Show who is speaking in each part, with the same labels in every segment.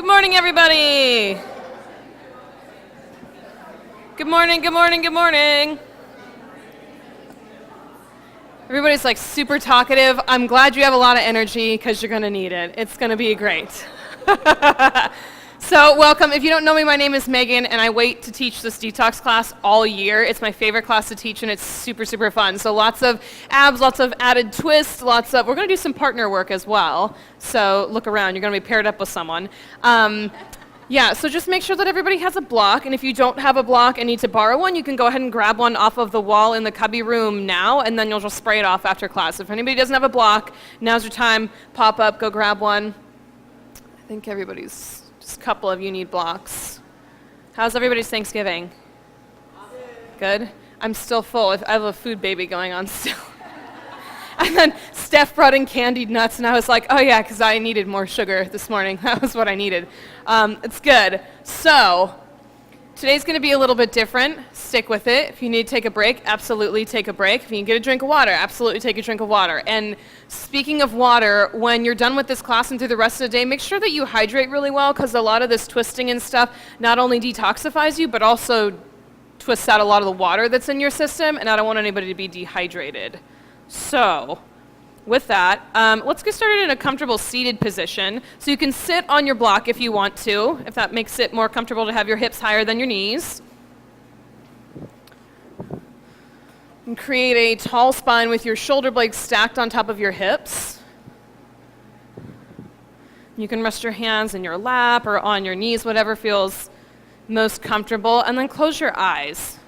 Speaker 1: Good morning, everybody. Good morning, good morning, good morning. Everybody's like super talkative. I'm glad you have a lot of energy because you're going to need it. It's going to be great. So welcome. If you don't know me, my name is Megan, and I wait to teach this detox class all year. It's my favorite class to teach, and it's super, super fun. So lots of abs, lots of added twists, we're going to do some partner work as well. So look around. You're going to be paired up with someone. Yeah, so just make sure that everybody has a block, and if you don't have a block and need to borrow one, you can go ahead and grab one off of the wall in the cubby room now, and then you'll just spray it off after class. If anybody doesn't have a block, now's your time. Pop up, go grab one. I think just a couple of you need blocks. How's everybody's Thanksgiving? Good? I'm still full. I have a food baby going on still. And then Steph brought in candied nuts, and I was like, oh yeah, because I needed more sugar this morning. That was what I needed. It's good. So today's going to be a little bit different. Stick with it. If you need to take a break, absolutely take a break. If you can get a drink of water, absolutely take a drink of water. And speaking of water, when you're done with this class and through the rest of the day, make sure that you hydrate really well, because a lot of this twisting and stuff not only detoxifies you, but also twists out a lot of the water that's in your system, and I don't want anybody to be dehydrated. So with that, let's get started in a comfortable seated position. So you can sit on your block if you want to, if that makes it more comfortable to have your hips higher than your knees. And create a tall spine with your shoulder blades stacked on top of your hips. You can rest your hands in your lap or on your knees, whatever feels most comfortable, and then close your eyes.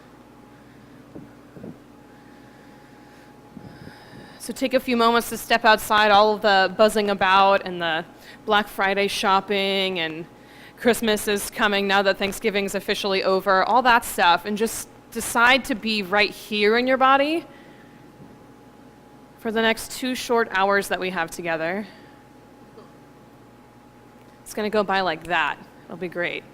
Speaker 1: So take a few moments to step outside all of the buzzing about and the Black Friday shopping, and Christmas is coming now that Thanksgiving's officially over, all that stuff, and just decide to be right here in your body for the next 2 short hours that we have together. It's going to go by like that. It'll be great.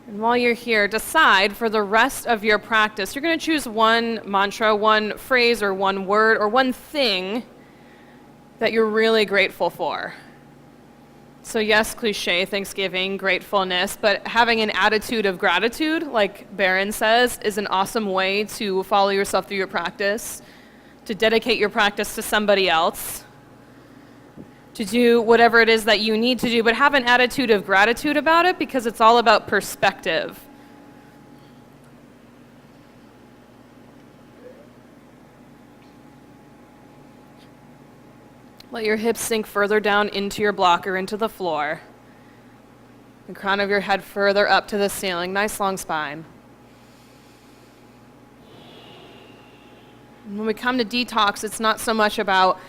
Speaker 1: And while you're here, decide for the rest of your practice, you're going to choose one mantra, one phrase, or one word, or one thing that you're really grateful for. So yes, cliche, Thanksgiving, gratefulness, but having an attitude of gratitude, like Barron says, is an awesome way to follow yourself through your practice, to dedicate your practice to somebody else, to do whatever it is that you need to do, but have an attitude of gratitude about it, because it's all about perspective. Let your hips sink further down into your block or into the floor. The crown of your head further up to the ceiling. Nice long spine. And when we come to detox, it's not so much about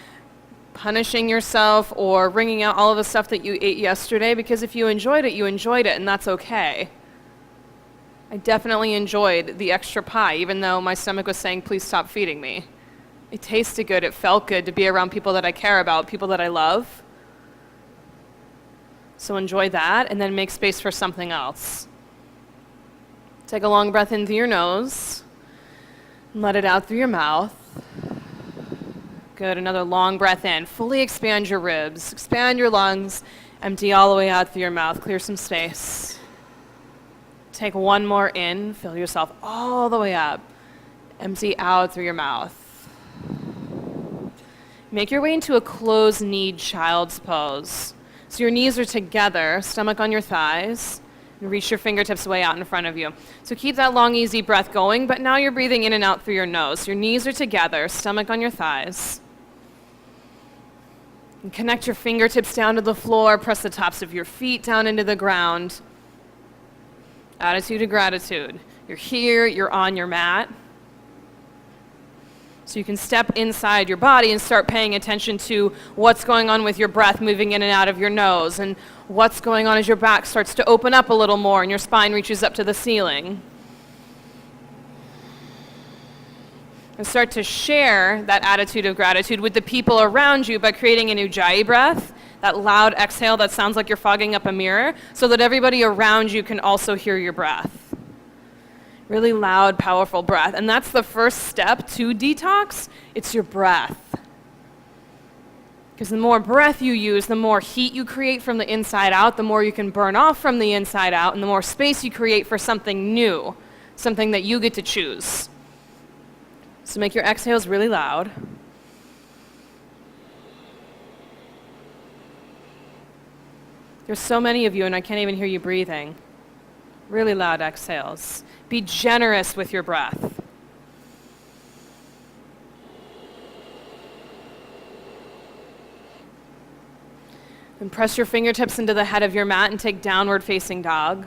Speaker 1: punishing yourself or wringing out all of the stuff that you ate yesterday, because if you enjoyed it, and that's okay. I definitely enjoyed the extra pie, even though my stomach was saying, please stop feeding me. It tasted good, it felt good to be around people that I care about, people that I love. So enjoy that, and then make space for something else. Take a long breath in through your nose, and let it out through your mouth. Good, another long breath in. Fully expand your ribs, expand your lungs, empty all the way out through your mouth, clear some space. Take one more in, fill yourself all the way up, empty out through your mouth. Make your way into a closed-kneed child's pose. So your knees are together, stomach on your thighs, and reach your fingertips way out in front of you. So keep that long, easy breath going, but now you're breathing in and out through your nose. Your knees are together, stomach on your thighs. And connect your fingertips down to the floor, press the tops of your feet down into the ground. Attitude of gratitude. You're here, you're on your mat. So you can step inside your body and start paying attention to what's going on with your breath moving in and out of your nose, and what's going on as your back starts to open up a little more and your spine reaches up to the ceiling. And start to share that attitude of gratitude with the people around you by creating an ujjayi breath, that loud exhale that sounds like you're fogging up a mirror, so that everybody around you can also hear your breath. Really loud, powerful breath. And that's the first step to detox. It's your breath. Because the more breath you use, the more heat you create from the inside out, the more you can burn off from the inside out, and the more space you create for something new, something that you get to choose. So make your exhales really loud. There's so many of you, and I can't even hear you breathing. Really loud exhales. Be generous with your breath. And press your fingertips into the head of your mat and take downward facing dog.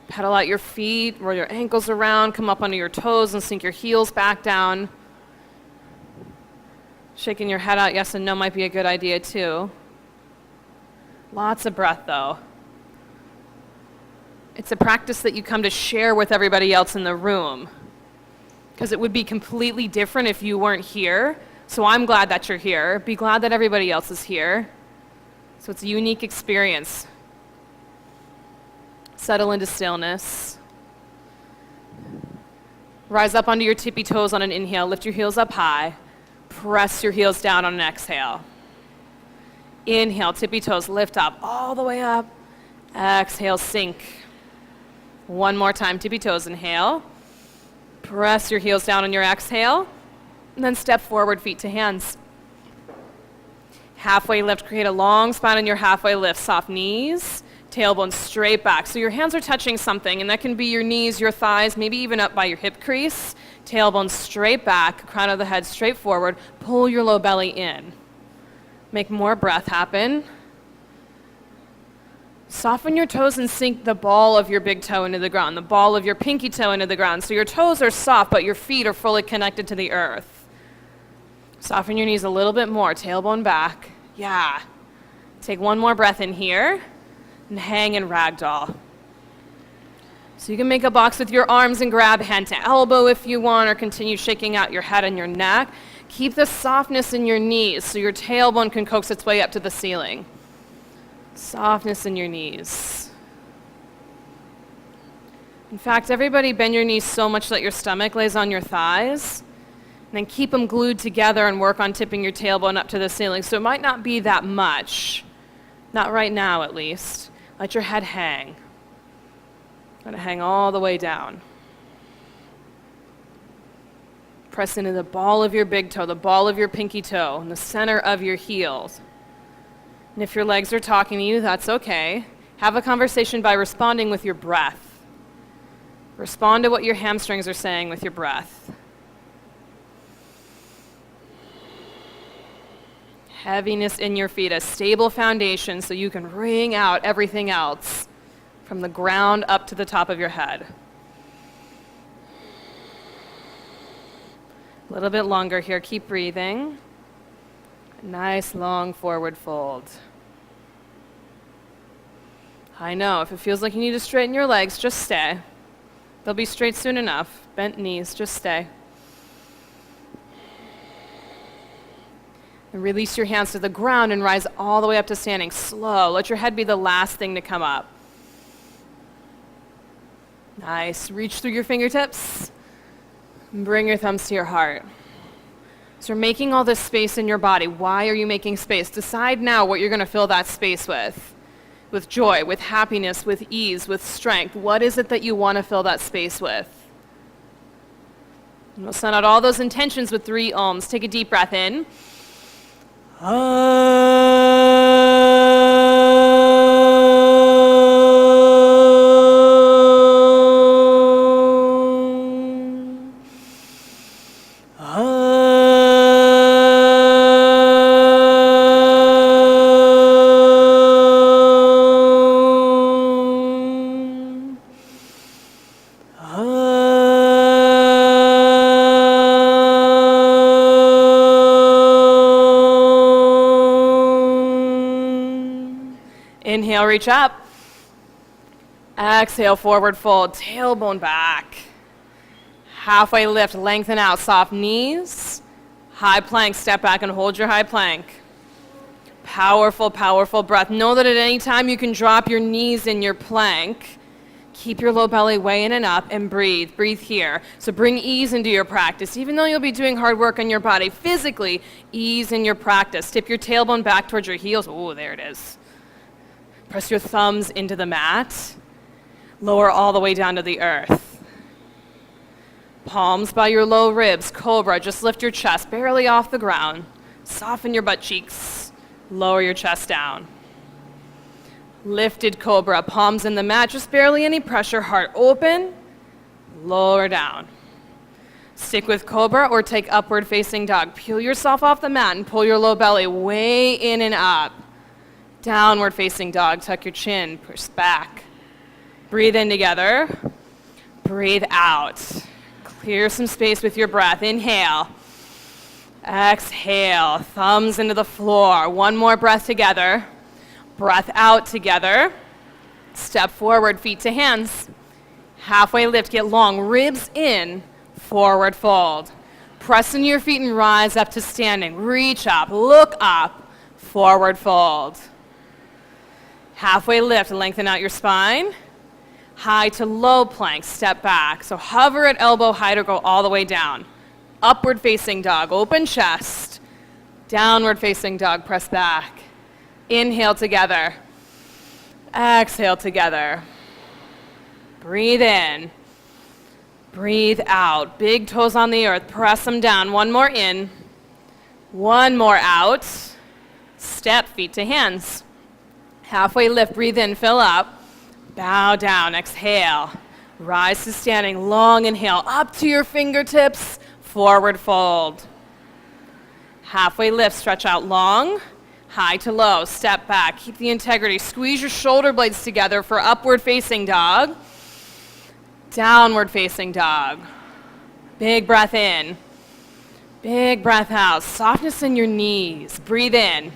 Speaker 1: Pedal out your feet, roll your ankles around, come up onto your toes and sink your heels back down. Shaking your head out, yes and no, might be a good idea too. Lots of breath though. It's a practice that you come to share with everybody else in the room, because it would be completely different if you weren't here. So I'm glad that you're here. Be glad that everybody else is here. So it's a unique experience. Settle into stillness. Rise up onto your tippy toes on an inhale. Lift your heels up high. Press your heels down on an exhale. Inhale, tippy toes, lift up, all the way up. Exhale, sink. One more time, tippy toes, inhale. Press your heels down on your exhale. And then step forward, feet to hands. Halfway lift, create a long spine on your halfway lift. Soft knees, tailbone straight back. So your hands are touching something, and that can be your knees, your thighs, maybe even up by your hip crease. Tailbone straight back, crown of the head straight forward. Pull your low belly in. Make more breath happen. Soften your toes and sink the ball of your big toe into the ground, the ball of your pinky toe into the ground. So your toes are soft, but your feet are fully connected to the earth. Soften your knees a little bit more, tailbone back. Yeah. Take one more breath in here and hang in ragdoll. So you can make a box with your arms and grab hand to elbow if you want, or continue shaking out your head and your neck. Keep the softness in your knees so your tailbone can coax its way up to the ceiling. Softness in your knees. In fact, everybody bend your knees so much that your stomach lays on your thighs. And then keep them glued together and work on tipping your tailbone up to the ceiling. So it might not be that much. Not right now, at least. Let your head hang. Let it hang all the way down. Press into the ball of your big toe, the ball of your pinky toe, and the center of your heels. And if your legs are talking to you, that's okay. Have a conversation by responding with your breath. Respond to what your hamstrings are saying with your breath. Heaviness in your feet, a stable foundation so you can wring out everything else from the ground up to the top of your head. A little bit longer here, keep breathing. Nice long forward fold. I know, if it feels like you need to straighten your legs, just stay. They'll be straight soon enough. Bent knees, just stay. And release your hands to the ground and rise all the way up to standing. Slow. Let your head be the last thing to come up. Nice. Reach through your fingertips. And bring your thumbs to your heart. So you're making all this space in your body. Why are you making space? Decide now what you're going to fill that space with. With joy, with happiness, with ease, with strength. What is it that you want to fill that space with? And we'll send out all those intentions with 3 ohms. Take a deep breath in. Inhale, reach up. Exhale, forward fold, tailbone back. Halfway lift, lengthen out, soft knees. High plank, step back and hold your high plank. Powerful, powerful breath. Know that at any time you can drop your knees in your plank. Keep your low belly way in and up and breathe. Breathe here. So bring ease into your practice. Even though you'll be doing hard work on your body, physically, ease in your practice. Tip your tailbone back towards your heels. Oh, there it is. Press your thumbs into the mat. Lower all the way down to the earth. Palms by your low ribs. Cobra. Just lift your chest barely off the ground. Soften your butt cheeks. Lower your chest down. Lifted cobra, palms in the mat, just barely any pressure, heart open, lower down. Stick with cobra or take upward facing dog. Peel yourself off the mat and pull your low belly way in and up. Downward facing dog, tuck your chin, push back. Breathe in together, breathe out. Clear some space with your breath. Inhale, exhale, thumbs into the floor. One more breath together. Breath out together. Step forward, feet to hands. Halfway lift, get long, ribs in, forward fold. Press into your feet and rise up to standing. Reach up, look up, forward fold. Halfway lift, lengthen out your spine. High to low plank, step back. So hover at elbow height or go all the way down. Upward facing dog, open chest. Downward facing dog, press back. Inhale together. Exhale together. Breathe in. Breathe out. Big toes on the earth. Press them down. One more in. One more out. Step, feet to hands. Halfway lift. Breathe in. Fill up. Bow down. Exhale. Rise to standing. Long inhale. Up to your fingertips. Forward fold. Halfway lift. Stretch out long. High to low, step back, keep the integrity. Squeeze your shoulder blades together for upward facing dog. Downward facing dog. Big breath in. Big breath out. Softness in your knees. Breathe in.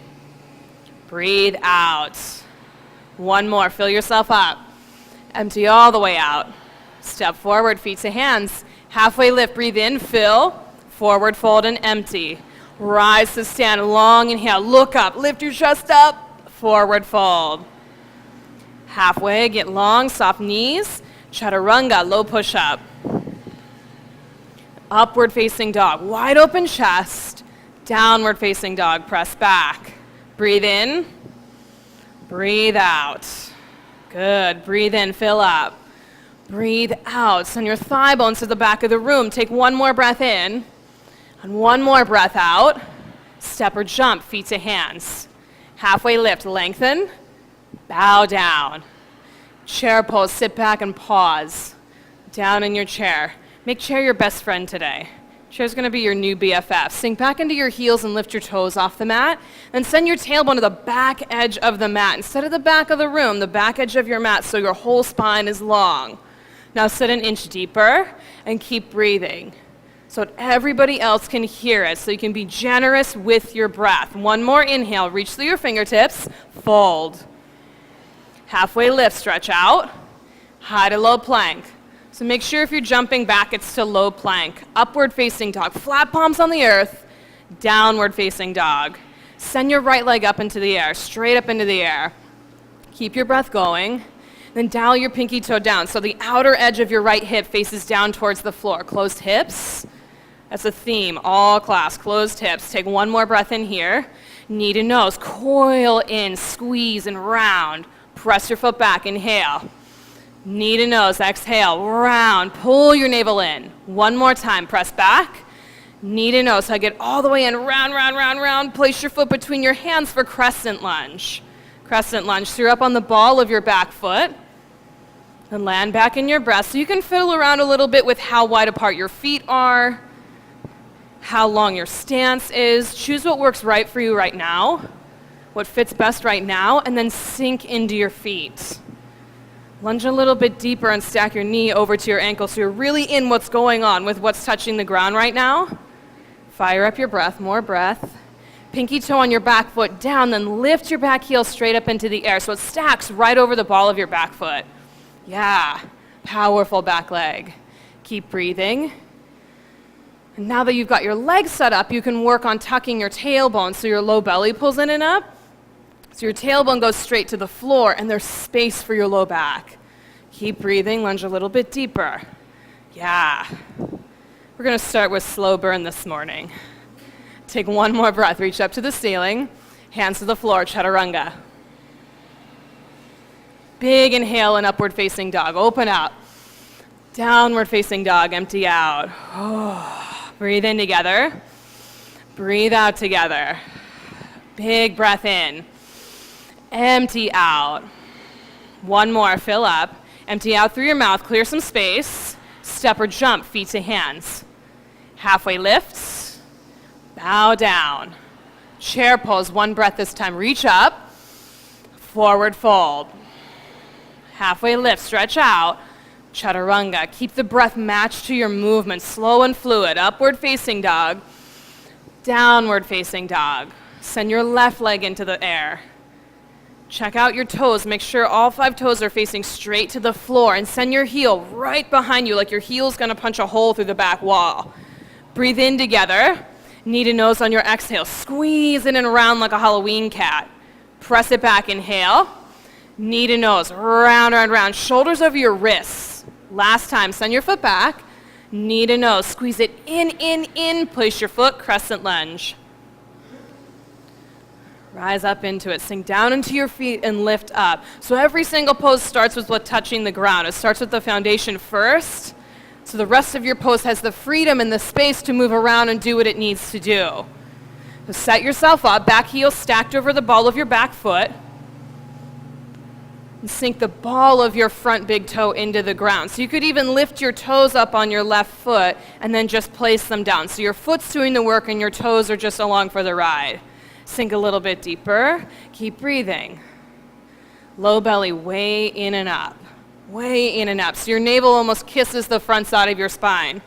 Speaker 1: Breathe out. One more, fill yourself up. Empty all the way out. Step forward, feet to hands. Halfway lift, breathe in, fill. Forward fold and empty. Rise to stand, long inhale, look up, lift your chest up, forward fold. Halfway, get long, soft knees, chaturanga, low push up. Upward facing dog, wide open chest, downward facing dog, press back. Breathe in, breathe out. Good, breathe in, fill up. Breathe out, send your thigh bones to the back of the room. Take one more breath in. And one more breath out. Step or jump, feet to hands. Halfway lift, lengthen. Bow down. Chair pose, sit back and pause. Down in your chair. Make chair your best friend today. Chair's gonna be your new BFF. Sink back into your heels and lift your toes off the mat. Then send your tailbone to the back edge of the mat. Instead of the back of the room, the back edge of your mat so your whole spine is long. Now sit an inch deeper and keep breathing, so that everybody else can hear it, so you can be generous with your breath. One more inhale, reach through your fingertips, fold. Halfway lift, stretch out, high to low plank. So make sure if you're jumping back, it's to low plank. Upward facing dog, flat palms on the earth, downward facing dog. Send your right leg up into the air, straight up into the air. Keep your breath going. Then dial your pinky toe down, so the outer edge of your right hip faces down towards the floor. Closed hips. That's a theme, all class, closed hips. Take one more breath in here. Knee to nose, coil in, squeeze and round. Press your foot back, inhale. Knee to nose, exhale, round. Pull your navel in. One more time, press back. Knee to nose, hug it all the way in, round, round, round, round. Place your foot between your hands for crescent lunge. Crescent lunge, so you're up on the ball of your back foot. Then land back in your breath. So you can fiddle around a little bit with how wide apart your feet are, how long your stance is. Choose what works right for you right now, what fits best right now, and then sink into your feet. Lunge a little bit deeper and stack your knee over to your ankle so you're really in what's going on with what's touching the ground right now. Fire up your breath, more breath. Pinky toe on your back foot down, then lift your back heel straight up into the air so it stacks right over the ball of your back foot. Yeah, powerful back leg. Keep breathing. And now that you've got your legs set up, you can work on tucking your tailbone so your low belly pulls in and up. So your tailbone goes straight to the floor and there's space for your low back. Keep breathing, lunge a little bit deeper. Yeah. We're gonna start with slow burn this morning. Take one more breath, reach up to the ceiling, hands to the floor, chaturanga. Big inhale and upward facing dog, open up. Downward facing dog, empty out. Breathe in together, breathe out together. Big breath in, empty out. One more, fill up. Empty out through your mouth, clear some space. Step or jump, feet to hands. Halfway lifts, bow down. Chair pose, one breath this time. Reach up, forward fold. Halfway lift, stretch out. Chaturanga, keep the breath matched to your movement, slow and fluid. Upward facing dog, downward facing dog. Send your left leg into the air. Check out your toes. Make sure all 5 toes are facing straight to the floor, and send your heel right behind you like your heel's gonna punch a hole through the back wall. Breathe in together. Knee to nose on your exhale. Squeeze in and around like a Halloween cat. Press it back, inhale. Knee to nose, round, round, round. Shoulders over your wrists. Last time, send your foot back. Knee to nose, squeeze it in. Place your foot, crescent lunge. Rise up into it, sink down into your feet and lift up. So every single pose starts with touching the ground. It starts with the foundation first, so the rest of your pose has the freedom and the space to move around and do what it needs to do. So set yourself up, back heel stacked over the ball of your back foot, and sink the ball of your front big toe into the ground. So you could even lift your toes up on your left foot and then just place them down. So your foot's doing the work and your toes are just along for the ride. Sink a little bit deeper. Keep breathing. Low belly way in and up. Way in and up. So your navel almost kisses the front side of your spine.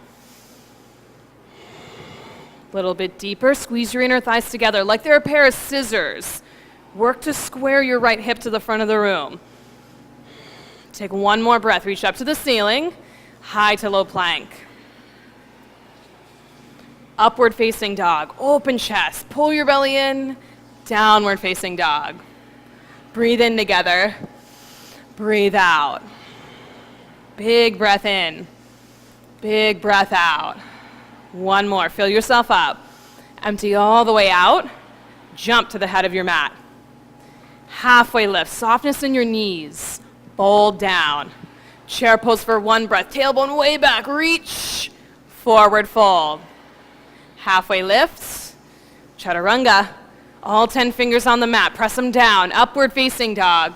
Speaker 1: Little bit deeper. Squeeze your inner thighs together like they're a pair of scissors. Work to square your right hip to the front of the room. Take one more breath. Reach up to the ceiling. High to low plank. Upward facing dog, open chest, pull your belly in, downward facing dog. Breathe in together, breathe out. Big breath in, big breath out. One more, fill yourself up. Empty all the way out, jump to the head of your mat. Halfway lift, softness in your knees, fold down. Chair pose for one breath, tailbone way back, reach, forward fold. Halfway lifts, chaturanga, all 10 fingers on the mat, press them down, upward facing dog,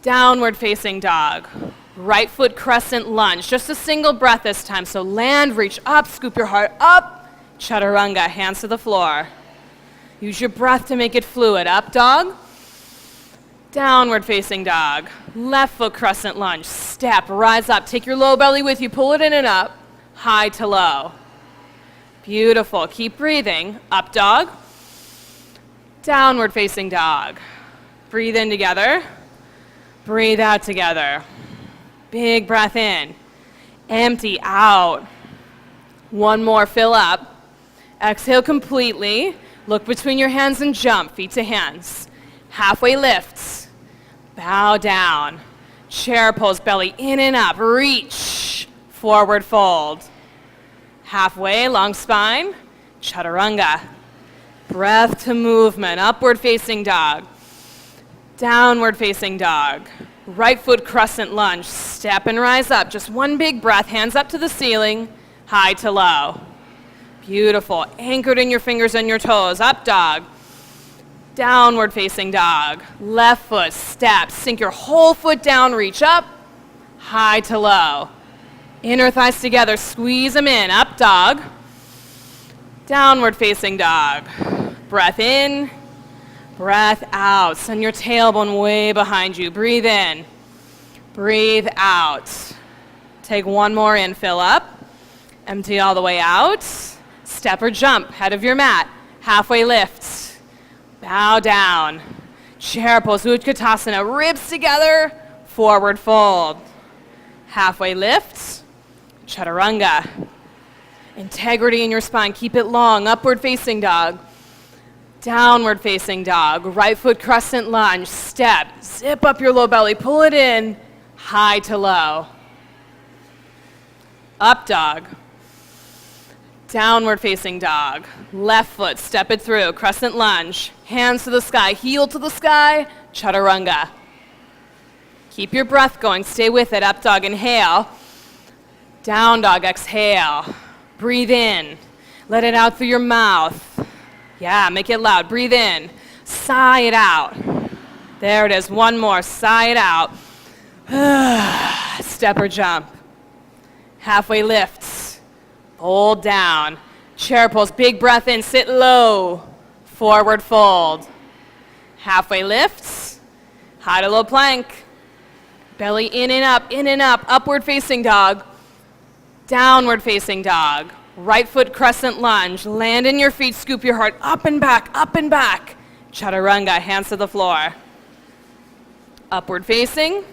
Speaker 1: downward facing dog, right foot crescent lunge, just a single breath this time, so land, reach up, scoop your heart up, chaturanga, hands to the floor. Use your breath to make it fluid, up dog, downward facing dog, left foot crescent lunge, step, rise up, take your low belly with you, pull it in and up, high to low. Beautiful. Keep breathing. Up dog. Downward facing dog. Breathe in together. Breathe out together. Big breath in. Empty out. One more. Fill up. Exhale completely. Look between your hands and jump. Feet to hands. Halfway lifts. Bow down. Chair pose. Belly in and up. Reach. Forward fold. Halfway, long spine, chaturanga. Breath to movement, upward facing dog, downward facing dog. Right foot crescent lunge, step and rise up. Just one big breath, hands up to the ceiling, high to low. Beautiful, anchored in your fingers and your toes, up dog. Downward facing dog, left foot, step, sink your whole foot down, reach up, high to low. Inner thighs together, squeeze them in, up dog, downward facing dog. Breath in, breath out. Send your tailbone way behind you. Breathe in, breathe out. Take one more in, fill up, empty all the way out. Step or jump, head of your mat, halfway lift, bow down. Chair pose, Utkatasana, ribs together, forward fold. Halfway lift, chaturanga. Integrity in your spine, keep it long, upward facing dog, downward facing dog, right foot crescent lunge, step, zip up your low belly, pull it in, high to low. Up dog. Downward facing dog. Left foot, step it through, crescent lunge. Hands to the sky, heel to the sky, chaturanga. Keep your breath going, stay with it. Up dog, inhale. Down dog, exhale. Breathe in. Let it out through your mouth. Yeah, make it loud. Breathe in. Sigh it out. There it is. One more. Sigh it out. Step or jump. Halfway lifts. Hold down. Chair pose. Big breath in. Sit low. Forward fold. Halfway lifts. High to low plank. Belly in and up. Upward facing dog. Downward facing dog. Right foot crescent lunge. Land in your feet. Scoop your heart up and back. Up and back. Chaturanga. Hands to the floor. Upward facing.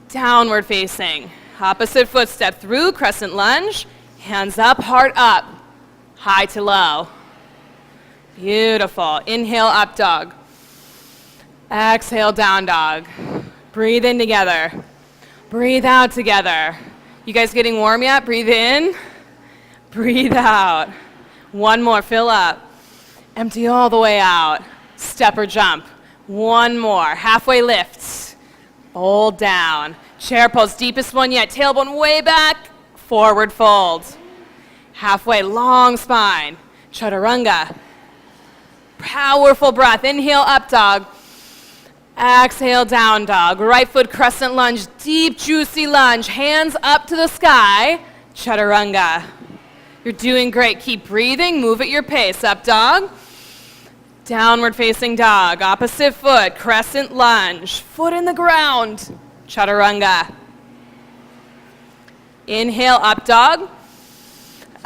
Speaker 1: Downward facing. Opposite foot step through. Crescent lunge. Hands up. Heart up. High to low. Beautiful. Inhale, up dog. Exhale, down dog. Breathe in together. Breathe out together. You guys getting warm yet? Breathe in. Breathe out. One more. Fill up. Empty all the way out. Step or jump. One more. Halfway lifts. Hold down. Chair pose. Deepest one yet. Tailbone way back. Forward fold. Halfway. Long spine. Chaturanga. Powerful breath. Inhale, up dog. Exhale, down dog. Right foot crescent lunge. Deep, juicy lunge. Hands up to the sky. Chaturanga. You're doing great. Keep breathing. Move at your pace. Up dog. Downward facing dog. Opposite foot. Crescent lunge. Foot in the ground. Chaturanga. Inhale, up dog.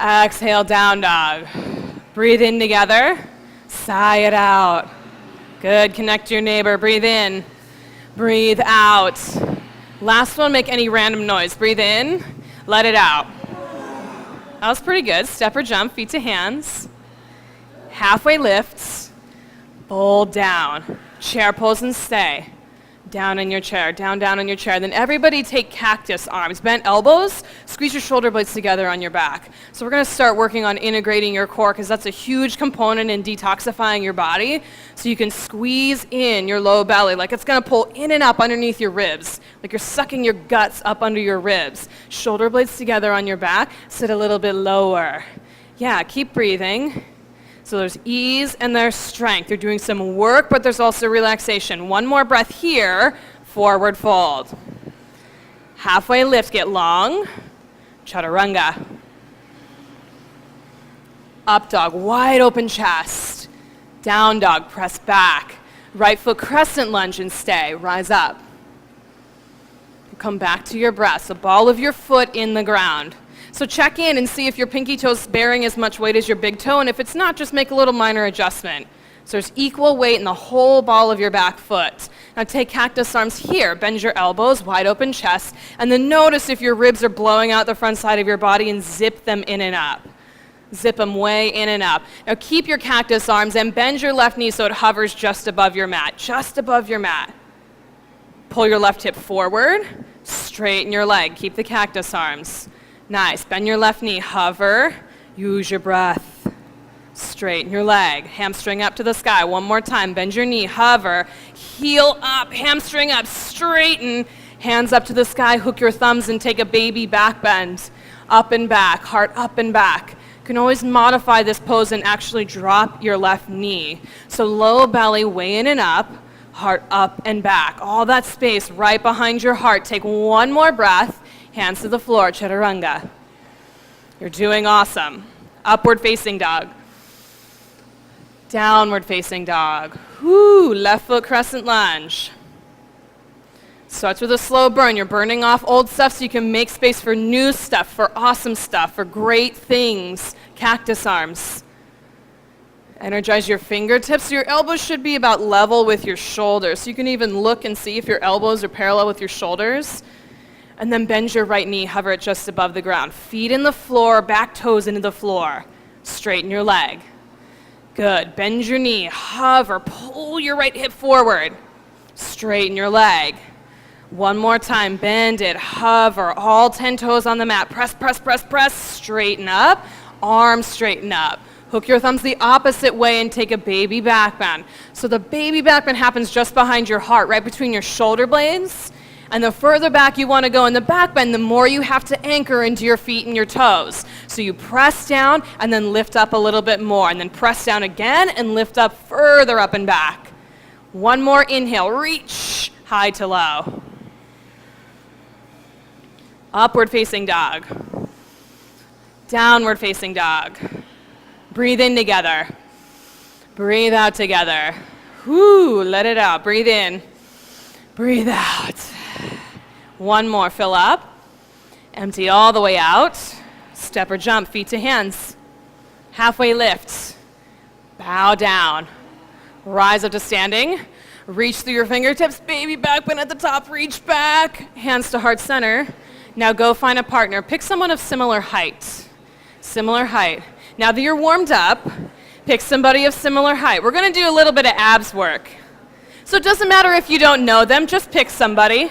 Speaker 1: Exhale, down dog. Breathe in together. Sigh it out. Good. Connect to your neighbor. Breathe in. Breathe out. Last one, make any random noise. Breathe in. Let it out. That was pretty good. Step or jump, feet to hands. Halfway lifts. Fold down. Chair pose and stay. Down in your chair, down in your chair. Then everybody take cactus arms. Bent elbows, squeeze your shoulder blades together on your back. So we're gonna start working on integrating your core because that's a huge component in detoxifying your body. So you can squeeze in your low belly, like it's gonna pull in and up underneath your ribs, like you're sucking your guts up under your ribs. Shoulder blades together on your back, sit a little bit lower. Yeah, keep breathing. So there's ease and there's strength. You're doing some work, but there's also relaxation. One more breath here, forward fold. Halfway lift, get long. Chaturanga. Up dog, wide open chest. Down dog, press back. Right foot crescent lunge and stay. Rise up. Come back to your breath. So ball of your foot in the ground. So check in and see if your pinky toe's bearing as much weight as your big toe, and if it's not, just make a little minor adjustment. So there's equal weight in the whole ball of your back foot. Now take cactus arms here, bend your elbows, wide open chest, and then notice if your ribs are blowing out the front side of your body and zip them in and up. Zip them way in and up. Now keep your cactus arms and bend your left knee so it hovers just above your mat, just above your mat. Pull your left hip forward, straighten your leg, keep the cactus arms. Nice. Bend your left knee. Hover. Use your breath. Straighten your leg. Hamstring up to the sky. One more time. Bend your knee. Hover. Heel up. Hamstring up. Straighten. Hands up to the sky. Hook your thumbs and take a baby back bend. Up and back. Heart up and back. You can always modify this pose and actually drop your left knee. So low belly, way in and up. Heart up and back. All that space right behind your heart. Take one more breath. Hands to the floor, chaturanga. You're doing awesome. Upward facing dog. Downward facing dog. Whoo, left foot crescent lunge. Starts with a slow burn. You're burning off old stuff so you can make space for new stuff, for awesome stuff, for great things. Cactus arms. Energize your fingertips. Your elbows should be about level with your shoulders. So you can even look and see if your elbows are parallel with your shoulders. And then bend your right knee, hover it just above the ground. Feet in the floor, back toes into the floor. Straighten your leg. Good. Bend your knee, hover, pull your right hip forward. Straighten your leg. One more time, bend it, hover, all 10 toes on the mat. Press, press, press, press, straighten up, arms straighten up. Hook your thumbs the opposite way and take a baby back bend. So the baby back bend happens just behind your heart, right between your shoulder blades. And the further back you want to go in the back bend, the more you have to anchor into your feet and your toes. So you press down and then lift up a little bit more, and then press down again and lift up further up and back. One more inhale, reach high to low. Upward facing dog. Downward facing dog. Breathe in together. Breathe out together. Whoo, let it out. Breathe in. Breathe out. One more, fill up. Empty all the way out. Step or jump, feet to hands. Halfway lift. Bow down. Rise up to standing. Reach through your fingertips. Baby back bend at the top. Reach back. Hands to heart center. Now go find a partner. Pick someone of similar height. Similar height. Now that you're warmed up, pick somebody of similar height. We're going to do a little bit of abs work. So it doesn't matter if you don't know them, just pick somebody.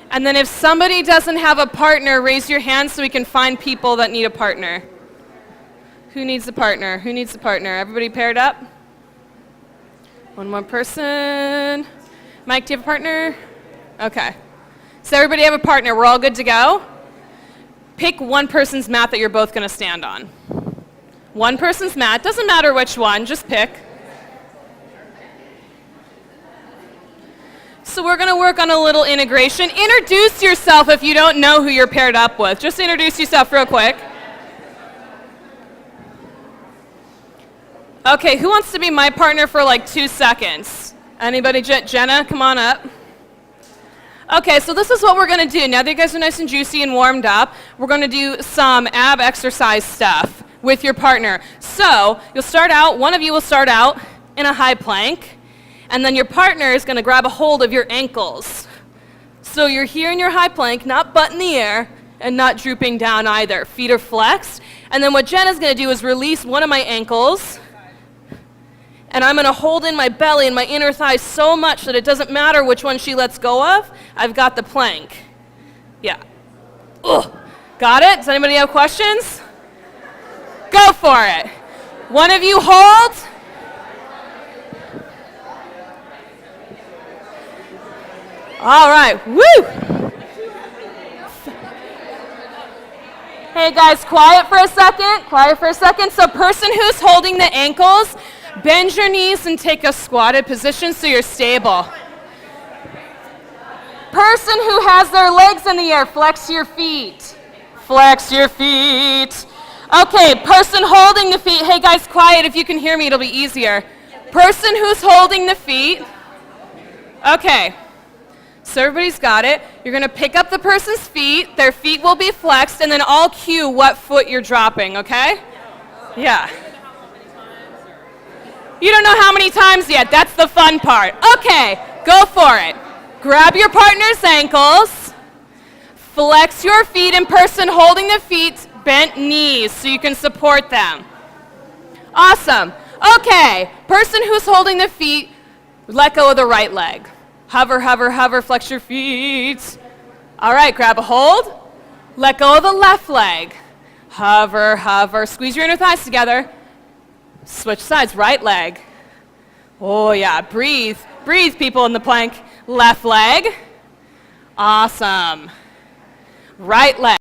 Speaker 1: And then if somebody doesn't have a partner, raise your hand so we can find people that need a partner. Who needs a partner? Who needs a partner? Everybody paired up? One more person. Mike, do you have a partner? Okay. So everybody have a partner. We're all good to go? Pick one person's mat that you're both going to stand on. One person's mat. Doesn't matter which one. Just pick. So we're going to work on a little integration. Introduce yourself if you don't know who you're paired up with. Just introduce yourself real quick. Okay, who wants to be my partner for like 2 seconds? Anybody? Jenna, come on up. Okay, so this is what we're going to do. Now that you guys are nice and juicy and warmed up, we're going to do some ab exercise stuff with your partner. So you'll start out, one of you will start out in a high plank, and then your partner is going to grab a hold of your ankles. So you're here in your high plank, not butt in the air, and not drooping down either. Feet are flexed. And then what Jenna's going to do is release one of my ankles, and I'm going to hold in my belly and my inner thighs so much that it doesn't matter which one she lets go of. I've got the plank. Yeah. Ugh. Got it? Does anybody have questions? Go for it. One of you hold. All right. Woo! Hey guys, quiet for a second. Quiet for a second. So person who's holding the ankles, bend your knees and take a squatted position so you're stable. Person who has their legs in the air, flex your feet. Flex your feet. Okay, person holding the feet. Hey guys, quiet. If you can hear me, it'll be easier. Person who's holding the feet. Okay, so everybody's got it. You're going to pick up the person's feet. Their feet will be flexed, and then I'll cue what foot you're dropping, okay? Yeah. You don't know how many times yet. That's the fun part. Okay, go for it. Grab your partner's ankles. Flex your feet in person holding the feet, bent knees so you can support them. Awesome. Okay, person who's holding the feet, let go of the right leg. Hover, hover, hover, flex your feet. All right, grab a hold. Let go of the left leg. Hover, hover, squeeze your inner thighs together. Switch sides, right leg. Oh yeah, breathe. Breathe, people in the plank. Left leg. Awesome. Right leg.